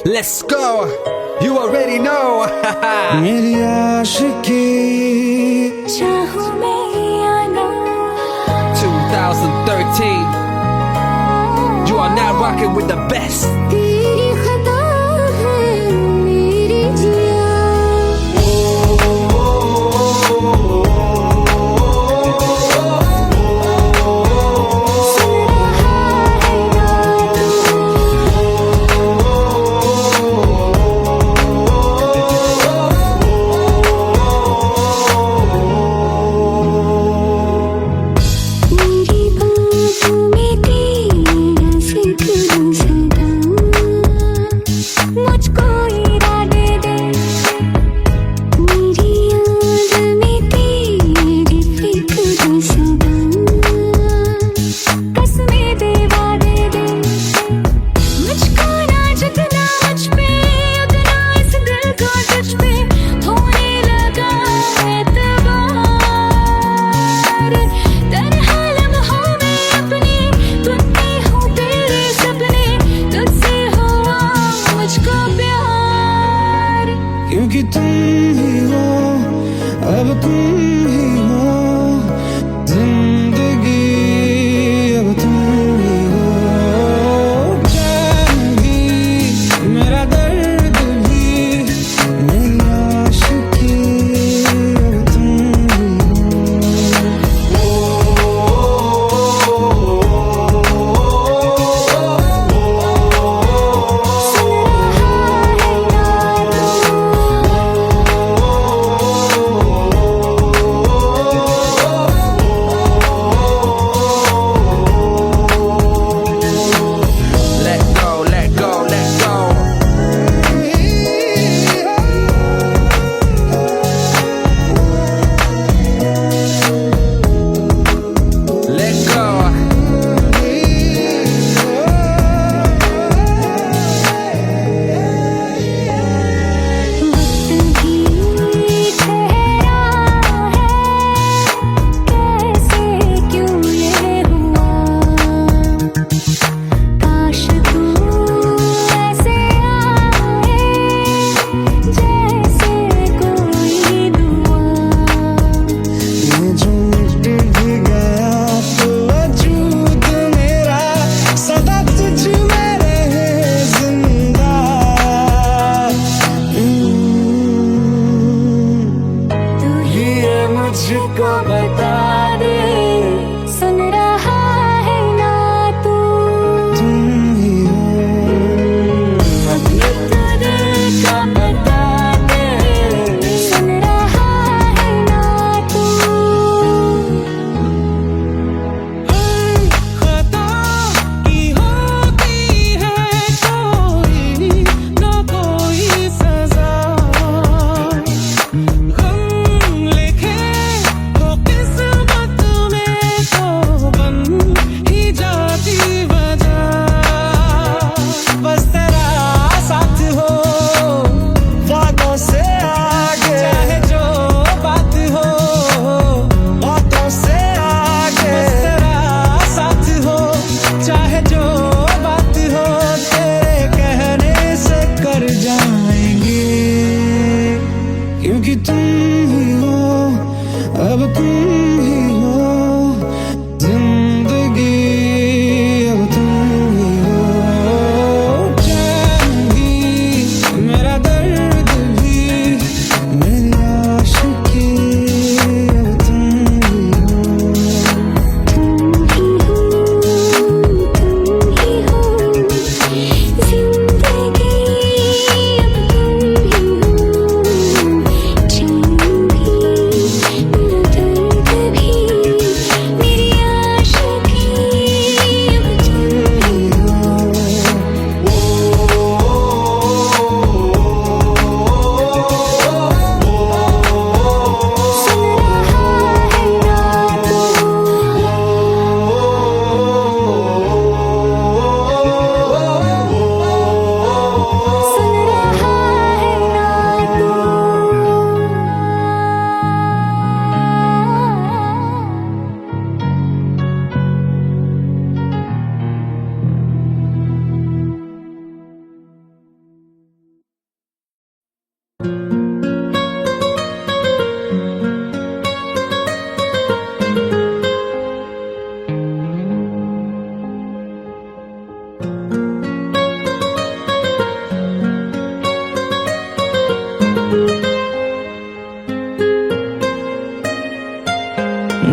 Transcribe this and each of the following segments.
Let's go. You already know. मेरी आशिकी चाहूं मैं या ना 2013. You are now rocking with the best. तेरी खता है मेरी जिया सुन रहा है ना मेरी बातों में तेरा जिक्र सदा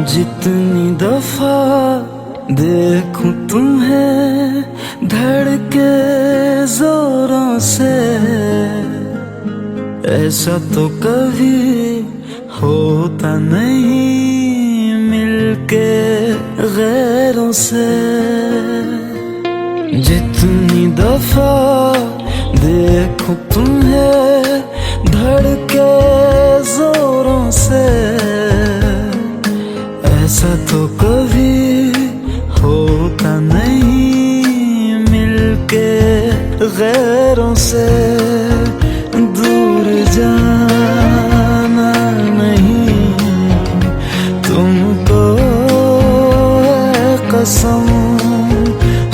जितनी दफा देखूं तुम्हें धड़के जोरों से, ऐसा तो कभी होता नहीं मिलके गैरों से। जितनी दफा देखूं तुम्हें धड़के जोरों से, ऐसा तो कभी होता नहीं मिलके गैरों से। दूर जाना नहीं तुमको है कसम,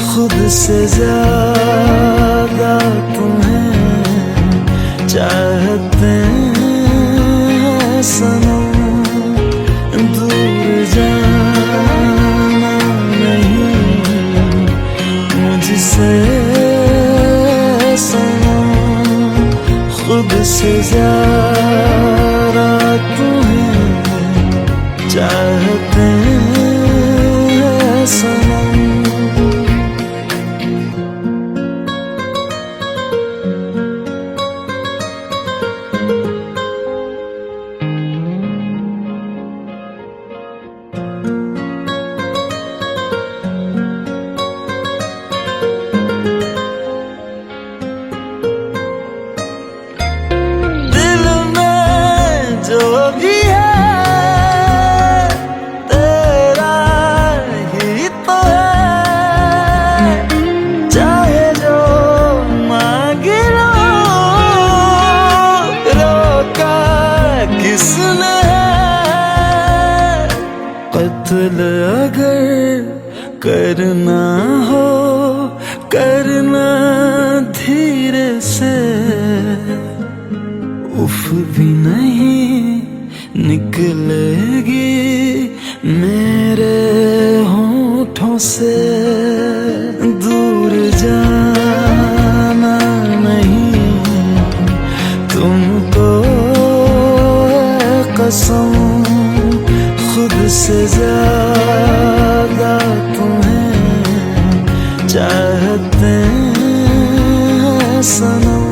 खुद से ज्यादा तुम्हें चाहते हैं सनम। दूर जाना नहीं मुझसे सनम, खुद से ज्यादा तुम्हें चाहते हैं सनम। जो भी है तेरा ही तो है, चाहे जो मांग लो, रोका किसने है। कत्ल अगर करना हो करना धीरे से, उफ भी नहीं निकलेगी मेरे होठों से। दूर जाना नहीं तुमको है कसम, खुद से ज्यादा तुम्हें चाहते हैं सनम।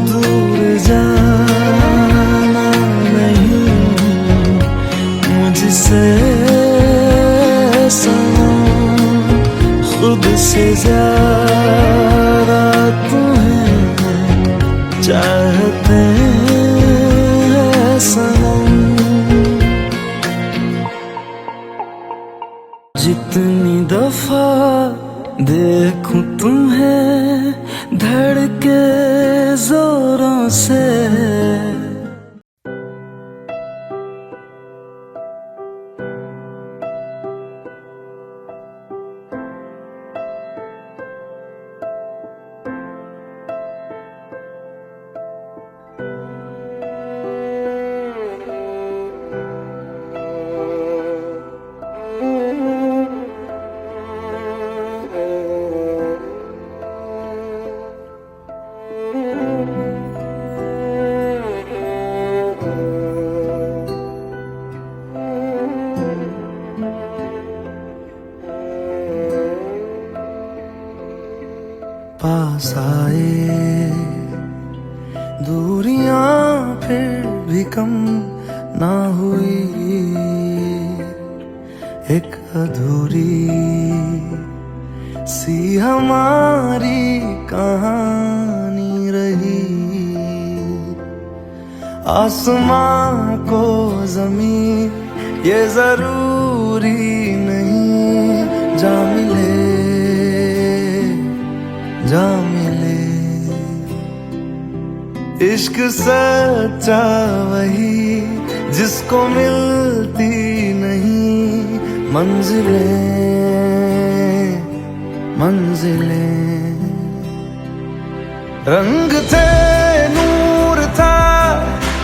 दूर जाना नहीं मुझसे सनम, खुद से ज्यादा तुम्हें चाहते हैं सनम। जितनी दफा देखूं तुम्हें धड़के जोरों से, पास आए दूरियां फिर भी कम ना हुई, एक अधूरी सी हमारी कहानी रही। आसमां को जमीन ये जरूरी नहीं, जा मिले जा मिले। इश्क सच्चा वही जिसको मिलती नहीं मंजिलें मंजिलें। रंग थे नूर था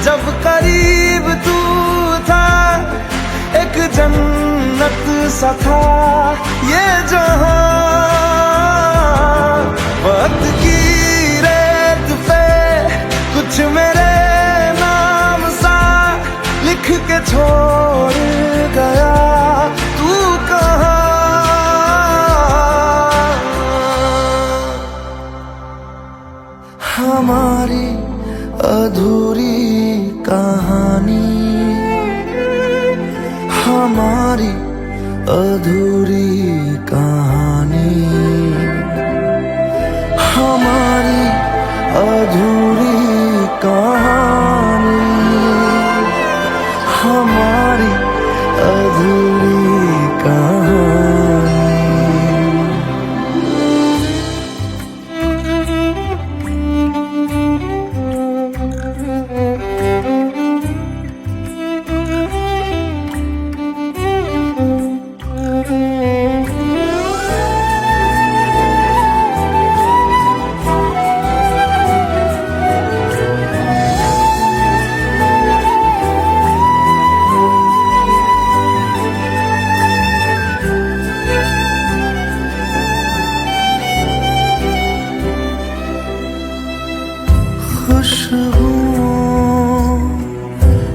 जब करीब तू था, एक जन्नत सा था ये जहां। वक्त की रेत पे कुछ मेरे नाम सा लिख के छोड़ हमारी अधूरी कहानी, हमारी अधूरी कहानी, हमारी अधूरी कहानी, हमारी अधूरी कहानी। खुशबुओं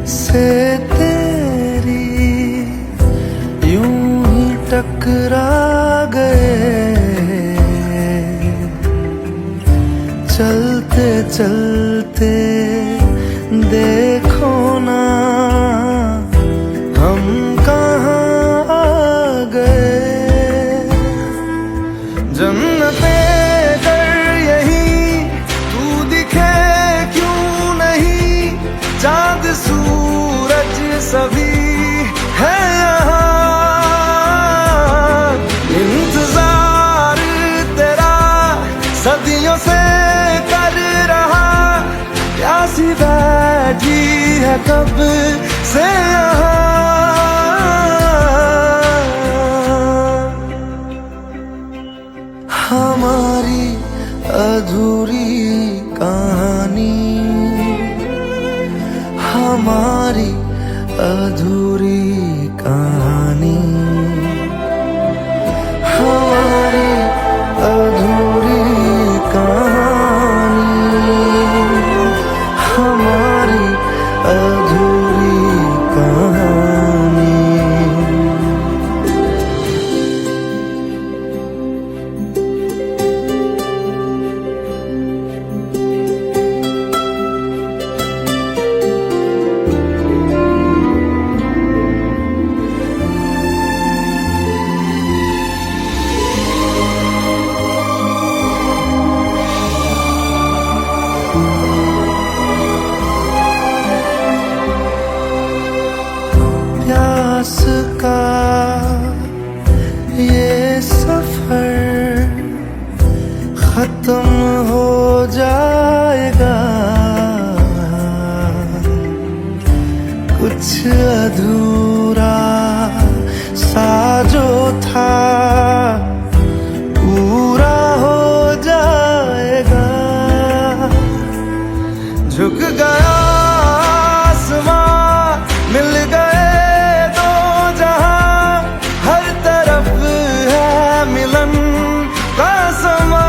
से तेरी यूं ही टकरा गए, चलते चलते देखो ना हम कहाँ आ गए। जन्नते चांद सूरज सभी है यहाँ, इंतजार तेरा सदियों से कर रहा, प्यासी बैठी है कब से यहाँ। हमारी अधूरी कहानी, हमारी अधूरी कहानी, हमारी अधूरी कहानी, हमारी अधूरी कहानी। प्यास का ये सफर खत्म हो जाएगा, कुछ अधूरा सा जो था पूरा हो जाएगा। झुक गया आसमां, मिल गए दो जहां, हर तरफ है मिलन का समा।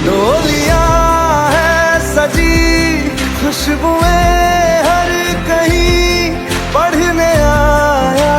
डोलियां है सजी, खुशबुएं हर कहीं, पढ़ने आया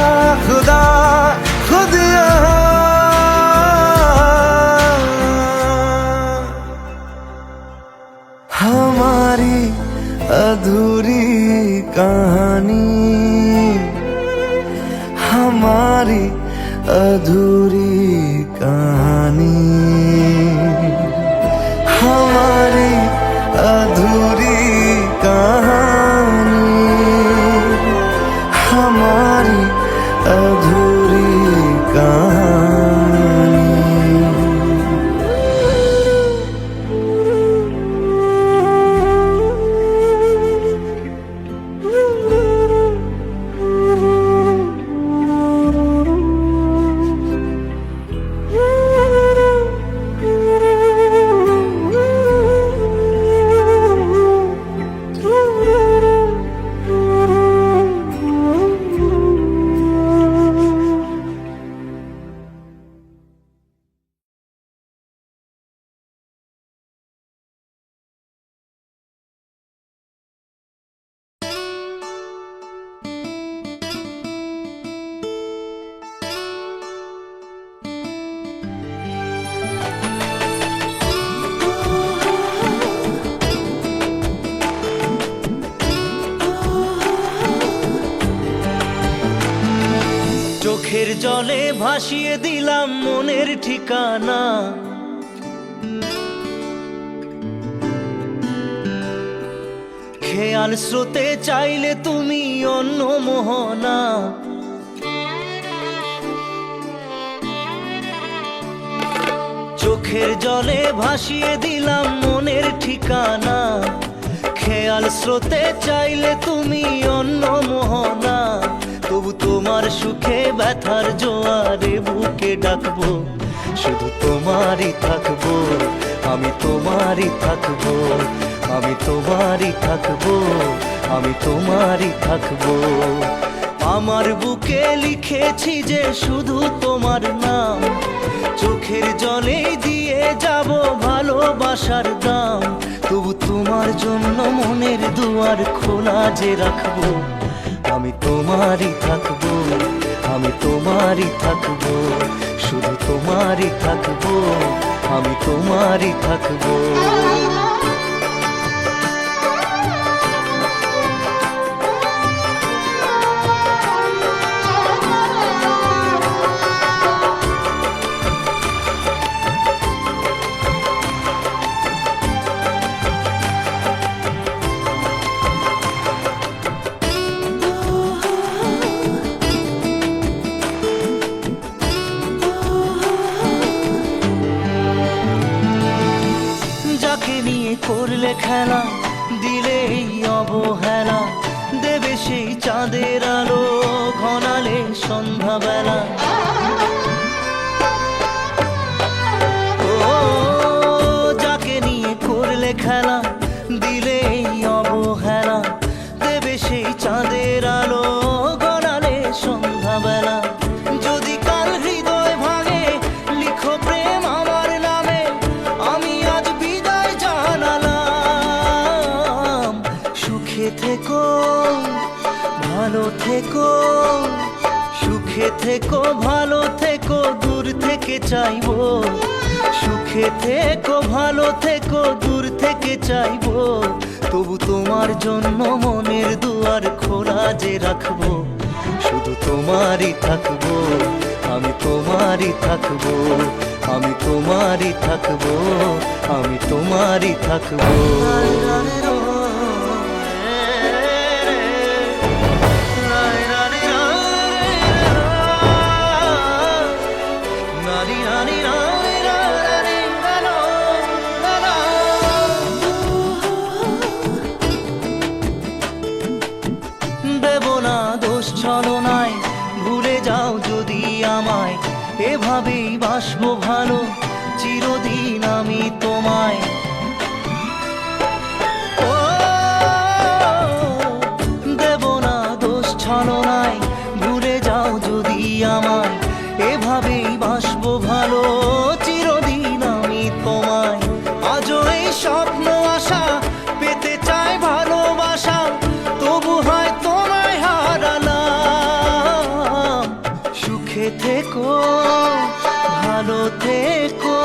চোখের জলে ভাসিয়ে দিলাম মনের ঠিকানা, খেয়াল স্রোতে চাইলে তুমি অন্য মোহনা। চোখের জলে ভাসিয়ে দিলাম মনের ঠিকানা, খেয়াল স্রোতে চাইলে তুমি অন্য মোহনা। তবু তোমার সুখে ব্যথার জোয়ারে বুকে ডাকবো, শুধু তোমারই থাকবো, আমি তোমারই থাকবো, আমি তোমারই থাকবো, আমি তোমারই থাকবো। আমার বুকে লিখেছি যে শুধু তোমার নাম, চোখের জলে দিয়ে যাব ভালোবাসার দাম। তবু তোমার জন্য মনের দুয়ার খোলা যে রাখবো, আমি তোমারই থাকবো, আমি তোমারই থাকবো, শুধু তোমারই থাকবো, আমি তোমারই থাকবো। করলে খেলা দিলে এই অবহেলা, দেবে সেই চাঁদের আলো ঘনালে সন্ধ্যাবেলা। ও যাকে নিয়ে করলে খেলা দিলে এই অবহেলা, দেবে সেই চাঁদের আলো ঘনালে সন্ধ্যাবেলা। যদি কাল হৃদয় ভাঙে লিখো প্রেম আমার নামে, আমি আজ বিদায় জানালাম। সুখে থেকো ভালো থেকো, সুখে থেকো ভালো থেকো, দূর থেকে চাইবো। সুখে থেকো ভালো থেকো, দূর থেকে চাইবো। তবু তোমার জন্য মনের দুয়ার খোলা যে রাখবো, শুধু তোমারই থাকবো, আমি তোমারই থাকবো, আমি তোমারই থাকবো, আমি তোমারই থাকবো। দেব না দোষ ছলনায়, ভুলে যাও যদি আমায়, এভাবেই বাসবো ভালো চিরদিন আমি তোমায়। ও দেব না দোষ ছলনায়, ভুলে যাও যদি আমায়, এভাবেই বাসবো ভালো চিরদিন আমি তোমায়। আজও এই স্বপ্ন আশা পেতে চাই ভালোবাসা, তবু হয় তোমায় হারালাম। সুখে থেকো ভালো থেকো,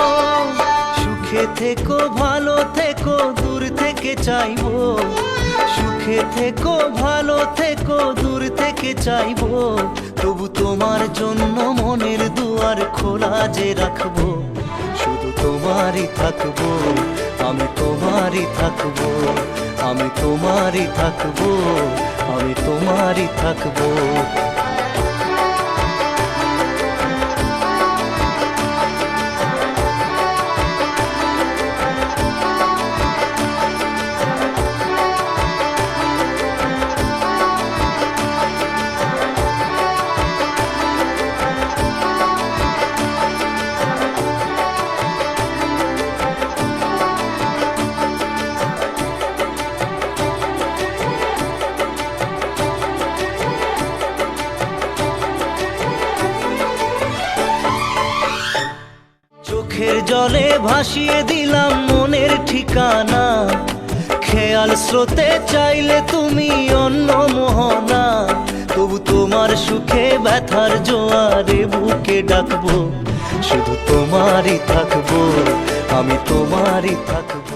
সুখে থেকো ভালো থেকো, দূর থেকে চাইবো। সুখে থেকো ভালো থেকো, দূর থেকে চাইবো। তবু তোমার জন্য মনের দুয়ার খোলা যে রাখবো, শুধু তোমারই থাকবো, আমি তোমারই থাকবো, আমি তোমারই থাকবো, আমি তোমারই থাকবো। চোখের জলে ভাসিয়ে দিলাম মনের ঠিকানা, খেয়াল স্রোতে চাইলে তুমি অন্য মোহনা। তবু তোমার সুখে ব্যথার জোয়ারে বুকে ডাকবো, শুধু তোমারই থাকবো, আমি তোমারই থাকবো।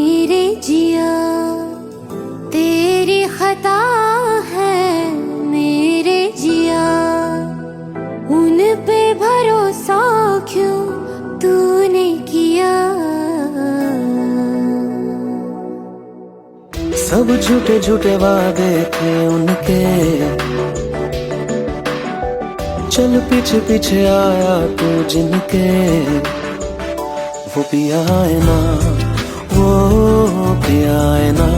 मेरे जिया तेरी खता है मेरे जिया उन पे भरोसा क्यों तूने किया सब झूठे झूठे वादे थे उनके, चल पीछे पीछे आया तू जिनके, वो पिया है ना, वो पिया है ना,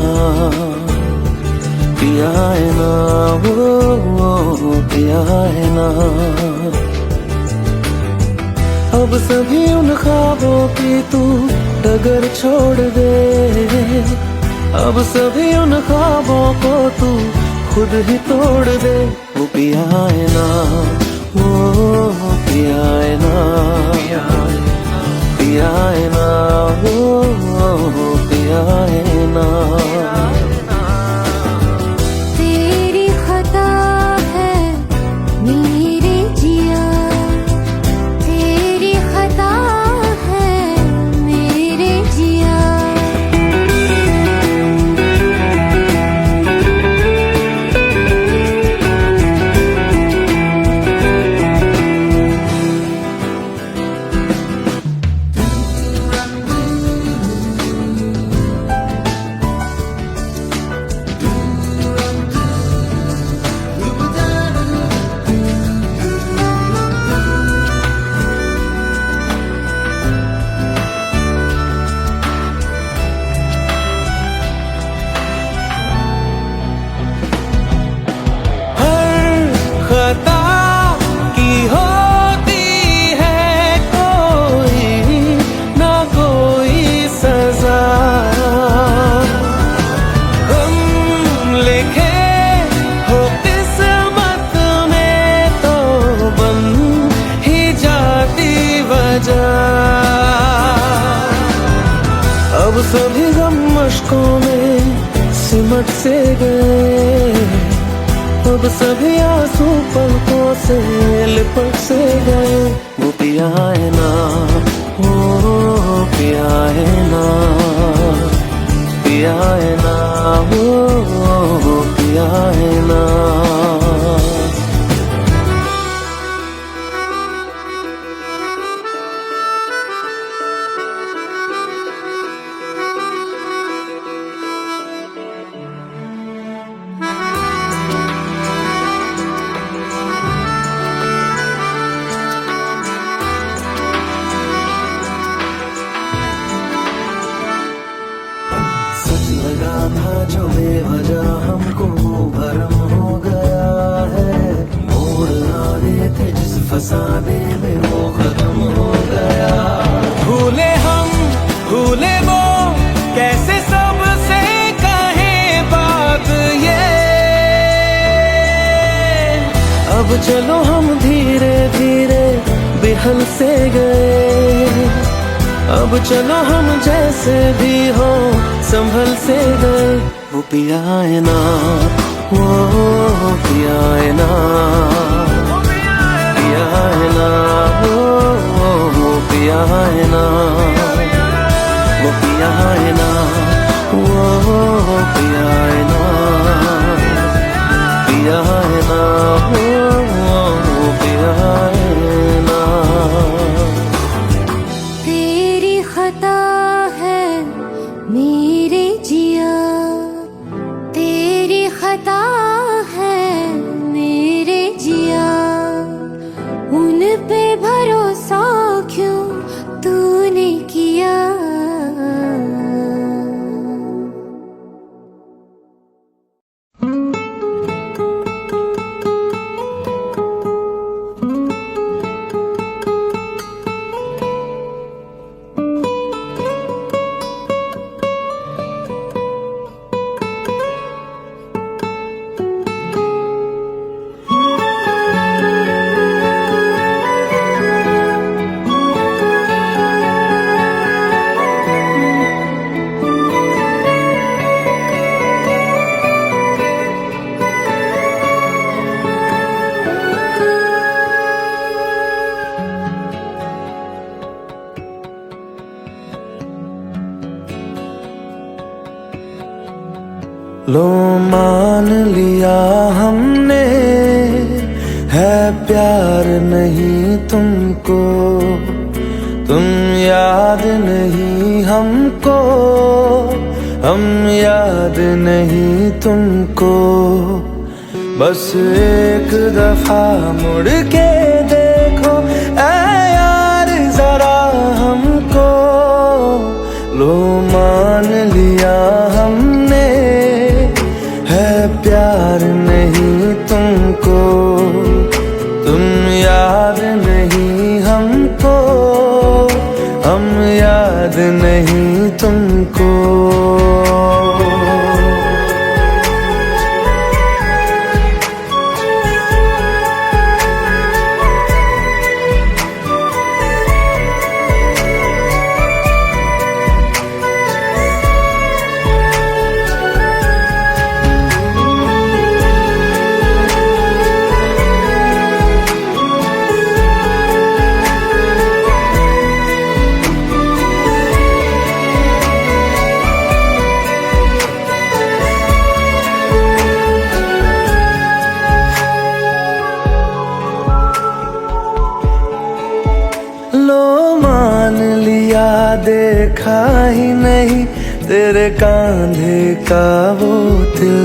पिया है ना, वो पिया है ना। अब सभी उन ख्वाबों की तू डगर छोड़ दे, अब सभी उन ख्वाबों को तू खुद ही तोड़ दे। वो पिया है ना, वो पिया है ना, पिया है ना, वो पिया है ना। तेरी खता है मेरे जिया तेरी खता है मेरे जिया खता की होती है कोई ना कोई सजा, हम लिखे हो किस्मत में तो बन ही जाती वजह। अब सभी गम मशकों में सिमट से गए, अब सभी आंसू पलकों से लिपट से गए। वो पिया है ना, वो पिया है ना, पिया है ना, वो पिया है ना। सच लगा था जो बेवजह हमको भरम हो गया है, मोड़ आने थे जिस फसाने में वो खत्म हो गया। भूले हम भूले वो कैसे सबसे कहे बात ये, अब चलो हम धीरे धीरे बिहल से गए, अब चलो हम जैसे भी हो संभल से गए। वो पिया है ना, वो पिया है ना, पिया है ना, वो पिया है ना, वो पिया है ना, वो पिया है ना, पिया है ना, वो पिया है ना। तेरी खता है मेरे जिया तेरी खता है मेरे जिया उन पे भरोसा क्यों तूने किया। लो मान लिया हमने, है प्यार नहीं तुमको, तुम याद नहीं हमको, हम याद नहीं तुमको। बस एक दफा मुड़ के देखो ऐ यार जरा हमको, लो मान लिया हमने, है प्यार नहीं तुमको, तुम याद नहीं हमको, हम याद नहीं तुमको। लो मान लिया देखा ही नहीं तेरे कांधे का वो दिल,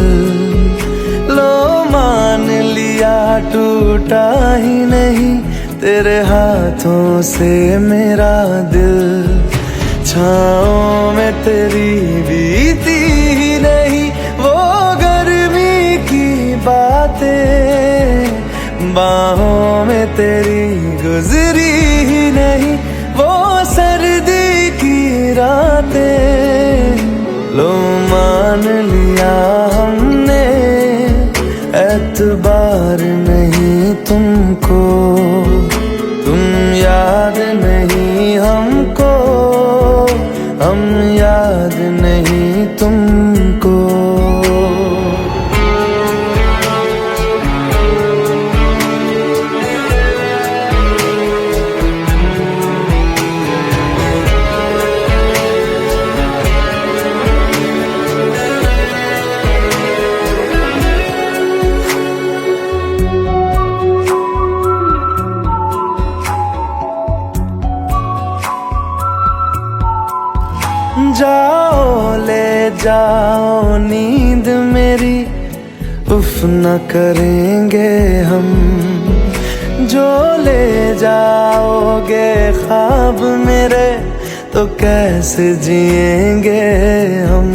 लो मान लिया टूटा ही नहीं तेरे हाथों से मेरा दिल। छाँव में तेरी बीती ही नहीं वो गर्मी की बातें, बाहों में तेरी गुजरी ही नहीं वो सर्दी की रातें। लो मान लिया हमने, एतबार नहीं तुमको, तुम याद नहीं हमको, हम याद नहीं तुमको। जाओ ले जाओ नींद मेरी, उफ न करेंगे हम, जो ले जाओगे ख्वाब मेरे तो कैसे जिएंगे हम।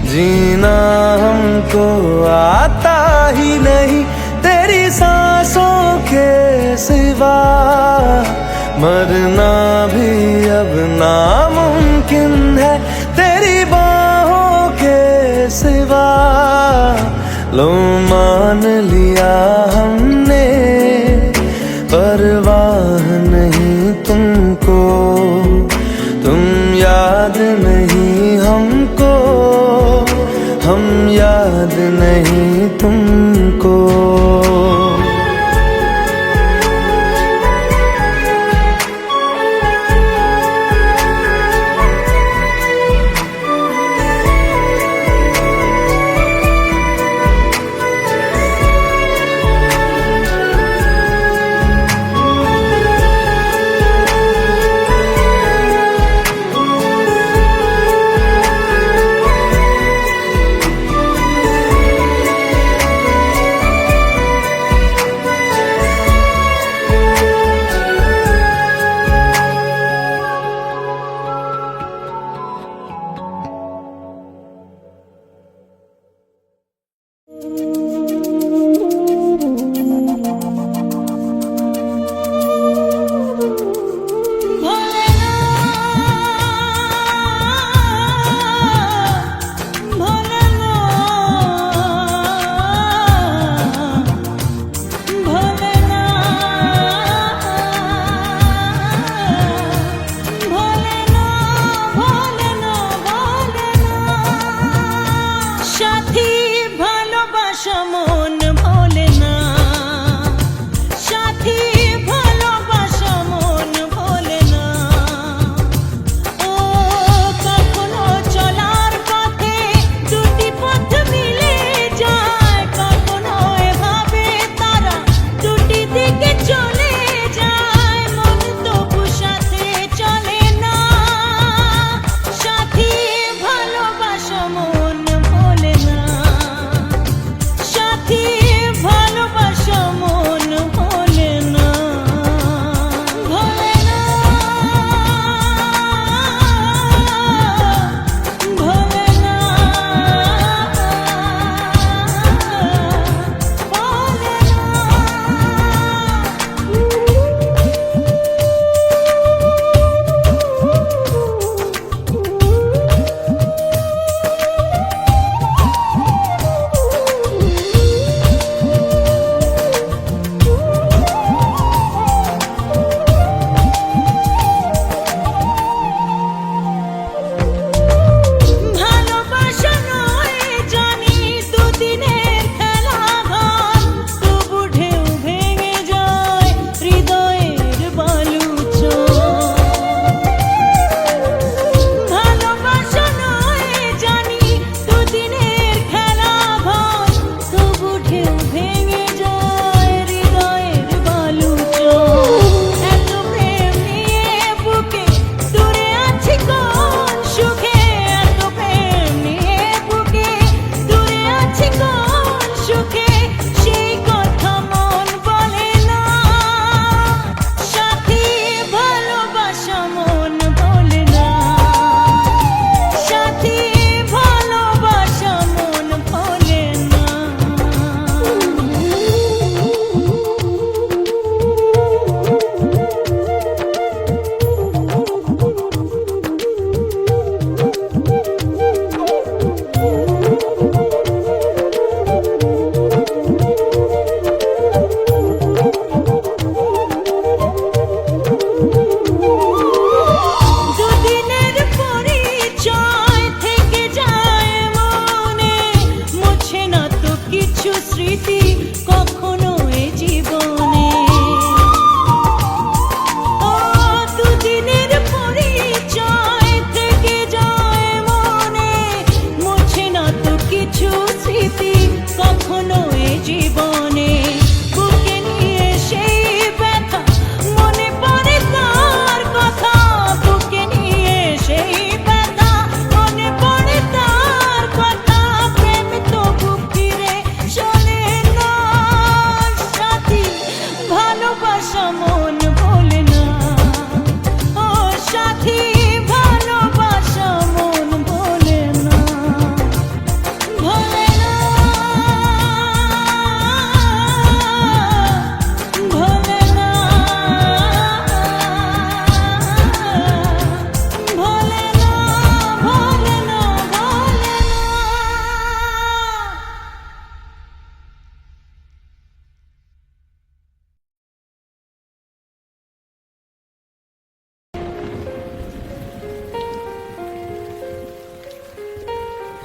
जीना हमको आता ही नहीं तेरी सांसों के सिवा, मरना भी अब नामुमकिन है तेरी बाहों के सिवा। लो मान लिया हमने, परवाह नहीं तुमको, तुम याद नहीं हमको, हम याद नहीं तुमको।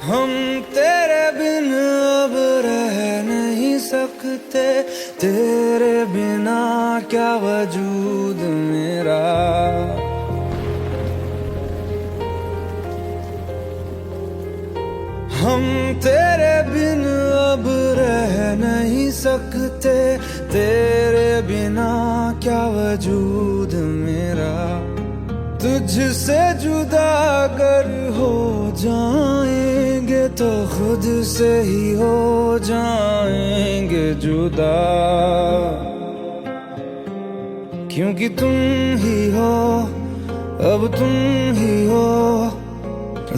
हम तेरे बिन अब रह नहीं सकते, तेरे बिना क्या वजूद मेरा। हम तेरे बिन अब रह नहीं सकते, तेरे बिना क्या वजूद मेरा। तुझसे जुदा अगर हो जाएंगे तो खुद से ही हो जाएंगे जुदा, क्योंकि तुम ही हो, अब तुम ही हो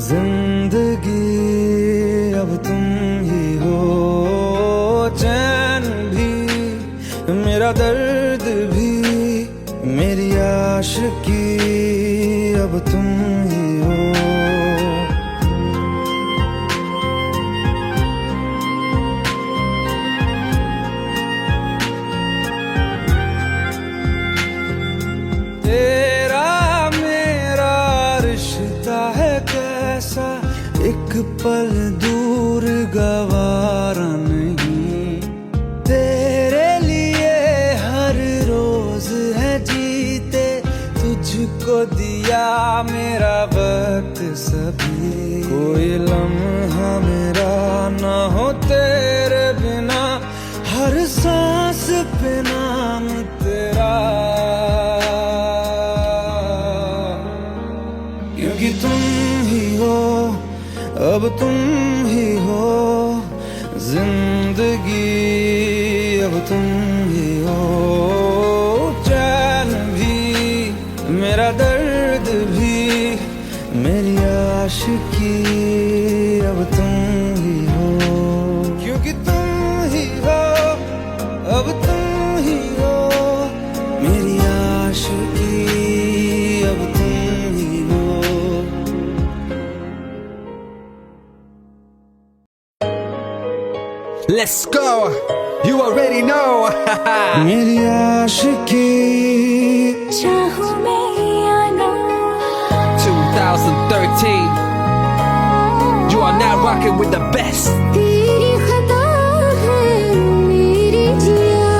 जिंदगी, अब तुम ही हो। चैन भी मेरा दर्द भी मेरी आशिकी, अब तुम ही हो। तेरा मेरा रिश्ता है कैसा, एक पल दूर गवारा नहीं। तेरे लिए हर रोज है जीते, तुझको दिया मेरा वक्त सभी। कोई लम्हा मेरा ना हो तेरे बिना, हर सांस पे नाम तेरा, क्योंकि तुम ही हो, अब तुम ही हो जिंदगी, अब तुम ही हो। चैन भी मेरा दर्द भी मेरी आशिकी, अब तुम ही हो, क्योंकि तुम ही हो, अब तुम ही हो मेरी आशिकी, अब तुम ही हो। Let's go. You already know. मेरी आशिकी चाहूं मैं या ना, 2013. You are now rocking with the best. तेरी खता है मेरी जिया।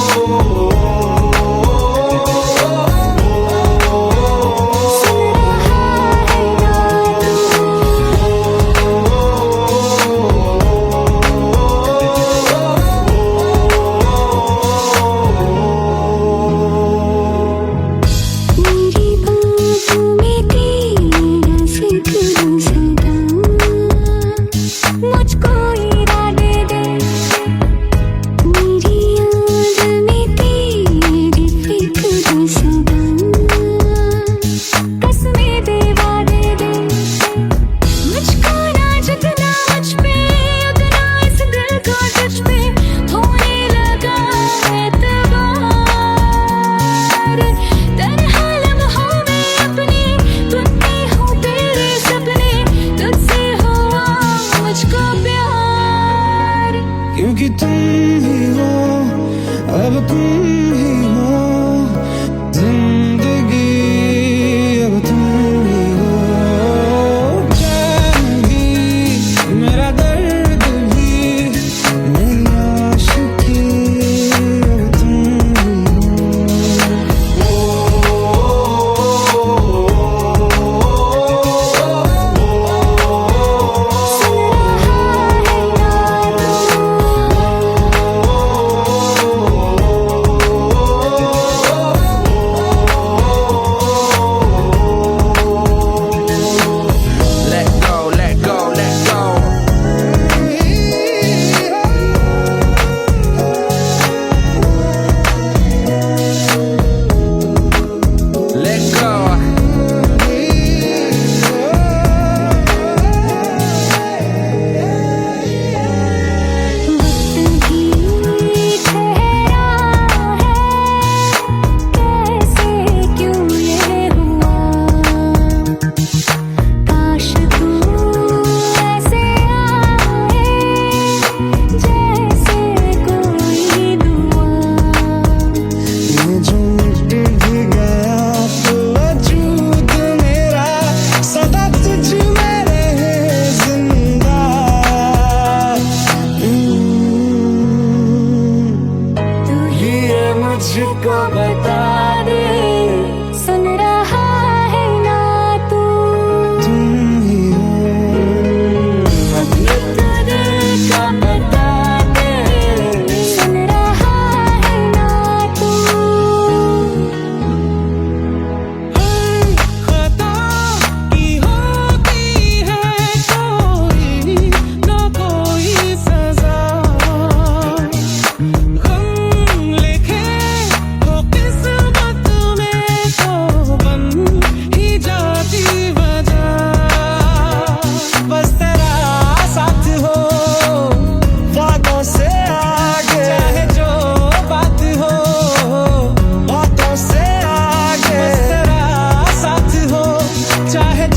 सुन रहा है गाना, मेरी बाहों में तेरा जिक्र सदा।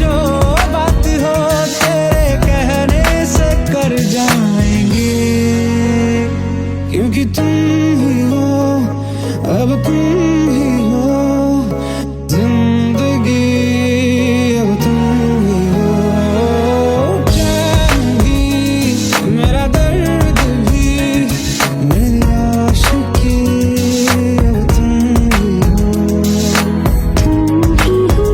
जो बात हो तेरे कहने से कर जाएंगे, क्योंकि तुम ही हो, अब तुम ही हो जिंदगी, अब तुम ही हो चैन भी, मेरा दर्द भी, मेरी आशिकी, अब तुम ही हो।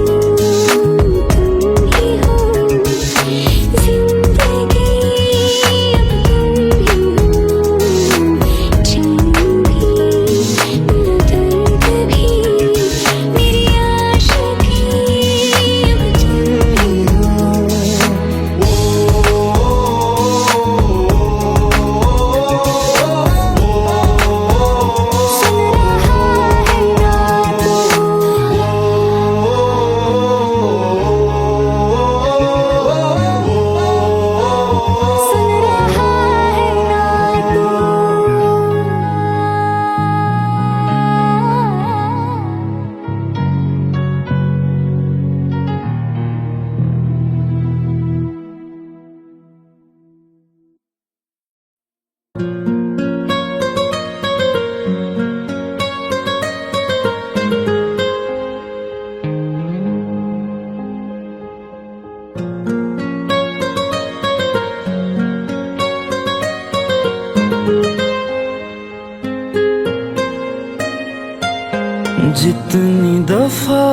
जितनी दफा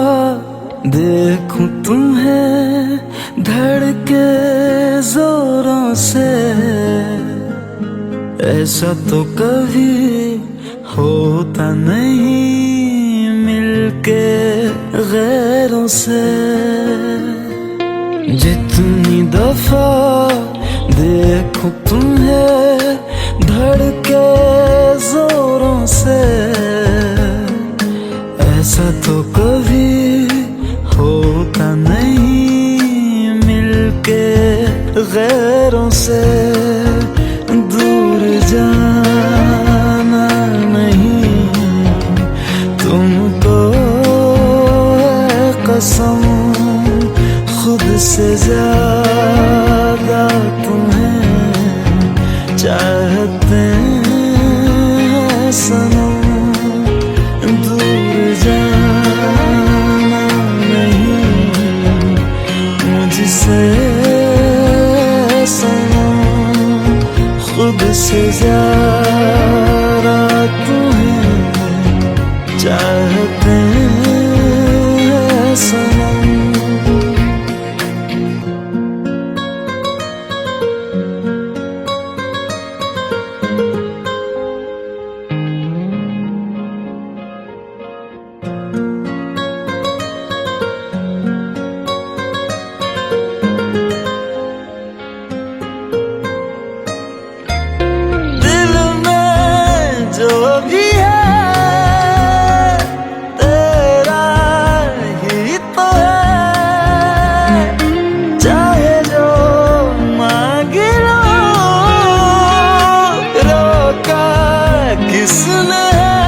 देखूं तुम्हें धड़के जोरों से, ऐसा तो कभी होता नहीं मिलके गैरों से। जितनी दफा देखूं तुम्हें धड़के जोरों से, ऐसा तो कभी होता नहीं मिलके गैरों से। दूर जाना नहीं तुमको है कसम, खुद से ज्यादा तुम्हें चाहते हैं सनम। दूर जाना नहीं मुझसे सनम, खुद से ज्यादा तुम्हें चाहते हैं सनम। जो भी है तेरा ही तो है, चाहे जो मांग लो, रोका किसने है।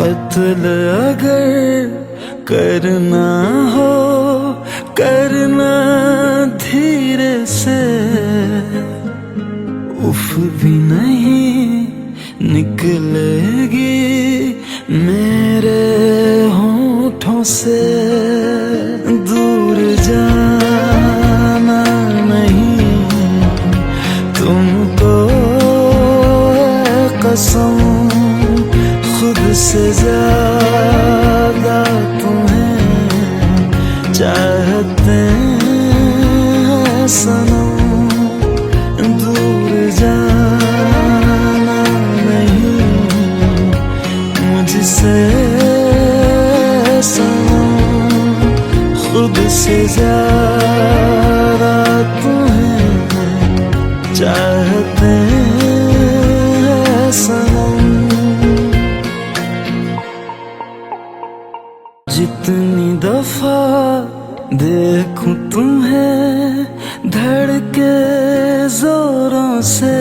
कत्ल अगर करना हो करना धीरे से, उफ भी नहीं निकलेगी मेरे होठों से। दूर जाना नहीं तुमको है कसम, खुद से ज्यादा तुम्हें चाहते हैं सनम। दूर जाना नहीं मुझसे सनम, खुद से ज्यादा तुम्हें चाहते हैं सनम। जितनी दफा देखूं तुम्हें धड़के जोरों से,